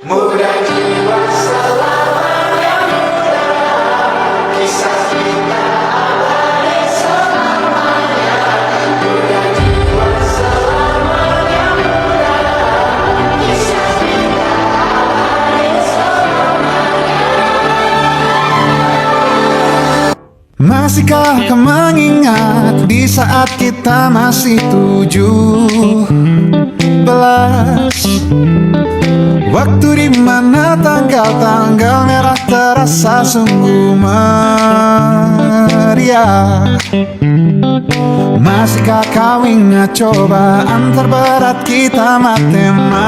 Muda jiwa selamanya muda, kisah kita abadi selamanya. Muda jiwa selamanya muda, kisah kita abadi selamanya. Masihkah kau mengingat di saat kita masih 17? Waktu dimana tanggal-tanggal merah terasa sungguh meriah. Masihkah kau ingat cobaan terberat kita matematika?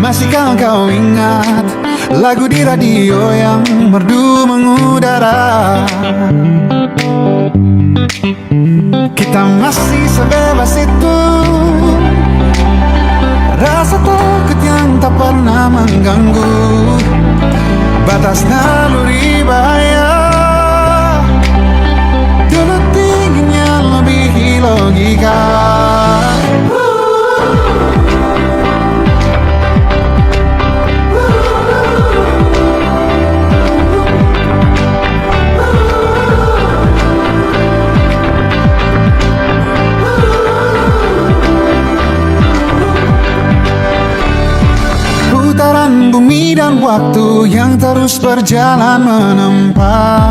Masihkah kau ingat lagu di radio yang merdu mengudara? Kita masih sebebas itu, rasa takut yang tak pernah mengganggu batas naluri bahaya. Dulu tingginya lebihi logika. Putaran bumi dan waktu yang terus berjalan menempa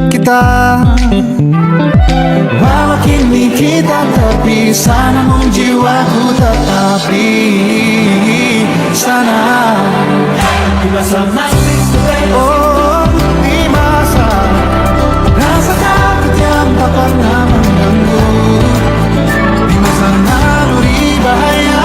kita. Walau kini kita terpisah, namun jiwaku tetap di sana. Oh, di masa rasa takut yang tak pernah mengganggu, di masa naluri bahaya.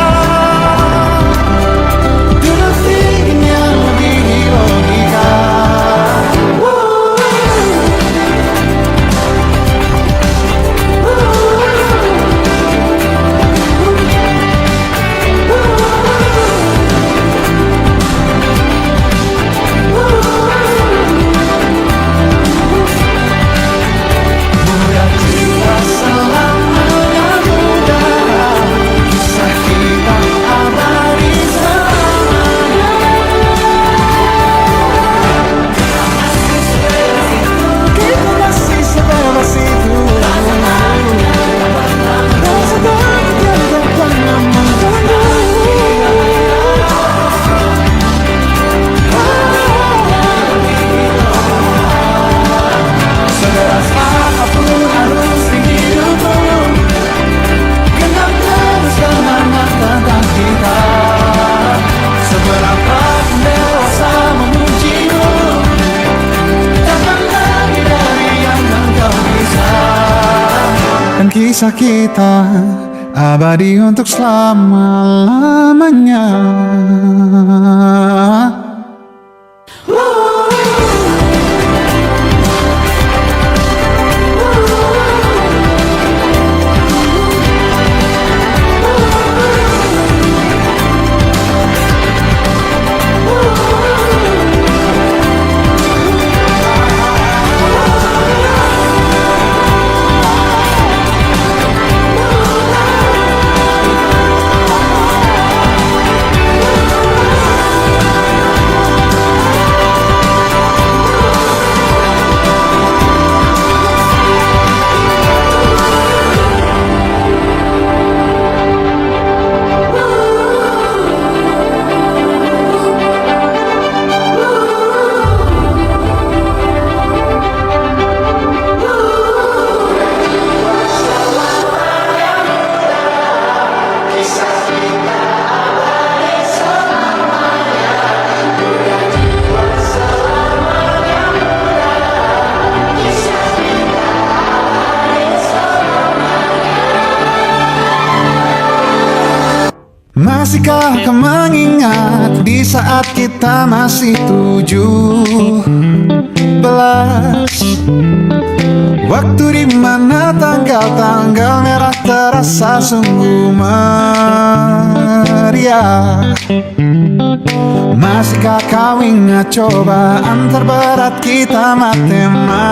Dan kisah kita abadi untuk selama-lamanya. Masihkah kau mengingat di saat kita masih 17? Waktu dimana tanggal-tanggal merah terasa sungguh meriah. Masihkah kau ingat cobaan terberat kita matematika?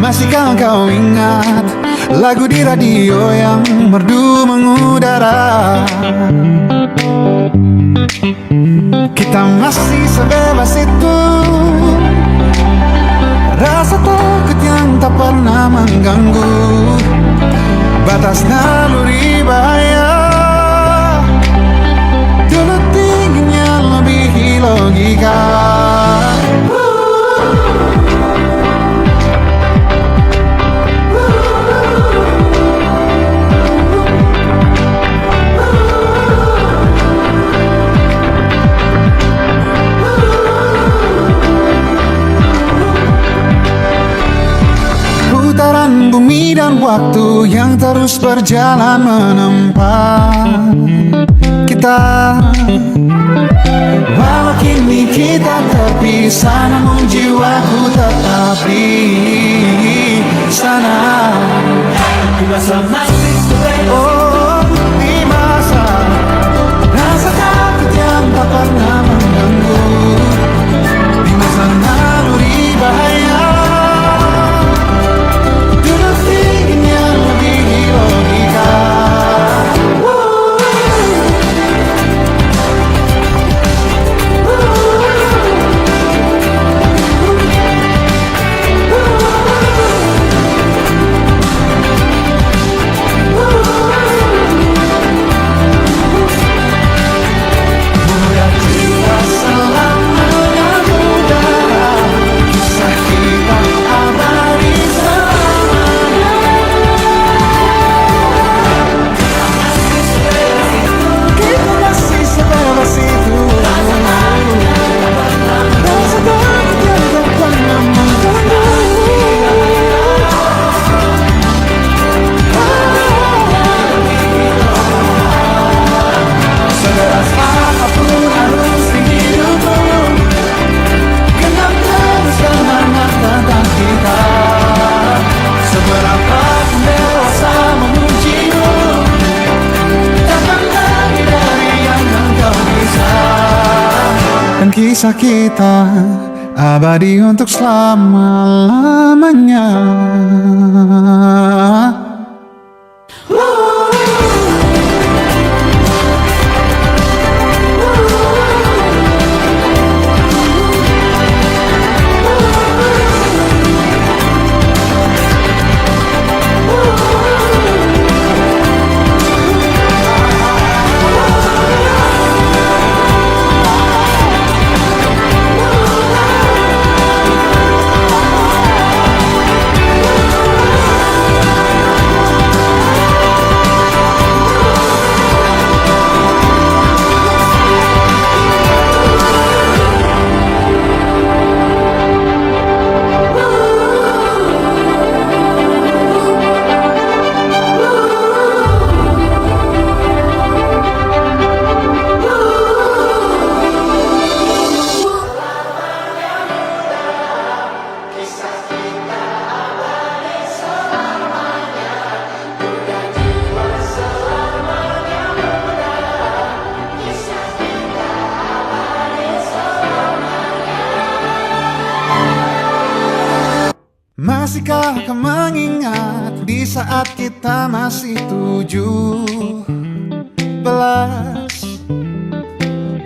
Masihkah kau ingat lagu di radio yang merdu mengudara. Kita masih sebebas itu, rasa takut yang tak pernah mengganggu batas naluri bahaya. Dulu tingginya lebih logika. Putaran bumi dan waktu yang terus berjalan menempa kita. Walau kini kita terpisah, namun jiwaku tetap di sana. Oh, di masa rasa takut yang tak pernah mengganggu, di masa naluri bahaya. Kisah kita abadi untuk selama-lamanya. Masihkah kau mengingat di saat kita masih 17?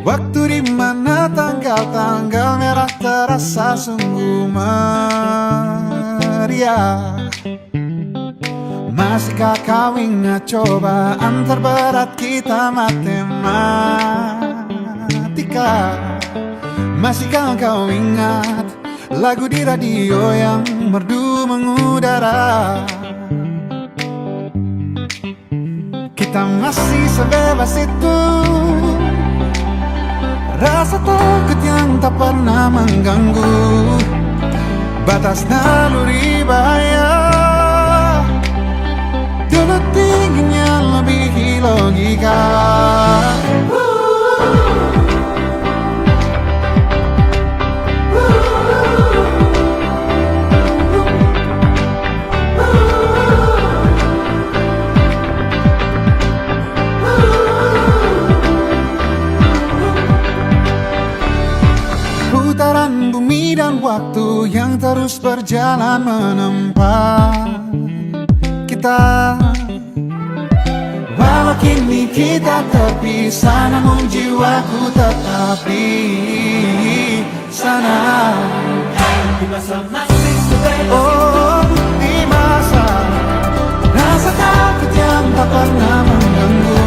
Waktu di mana tanggal-tanggal merah terasa sungguh meriah. Masihkah kau ingat cobaan terberat kita matematika? Masihkah kau ingat lagu di radio yang merdu mengudara? Kita masih sebebas itu, rasa takut yang tak pernah mengganggu batas naluri bahaya. Dulu tingginya lebih logika. Putaran bumi dan waktu yang terus berjalan menempa kita. kita. Walau kini kita terpisah, namun jiwaku tetap di sana. Oh, di masa rasa takut yang tak pernah mengganggu,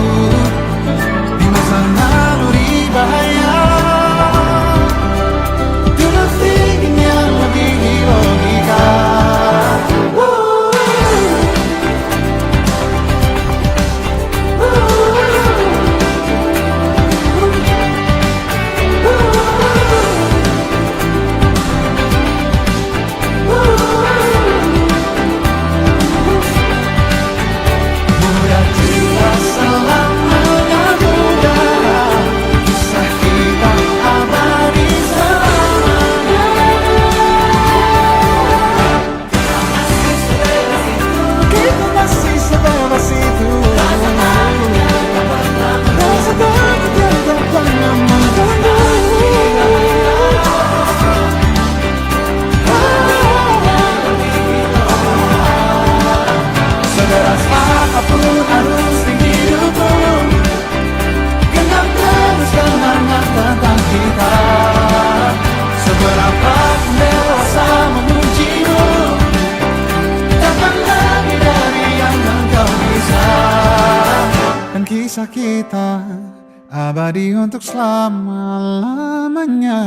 di masa naluri bahaya, dengan thinking yang lebih logika. Apapun arus di hidupku, genap terus kenangan tentang kita. Seberapa pun dewasa memujimu, takkan lebih dari yang engkau bisa. Dan kisah kita abadi untuk selama-lamanya.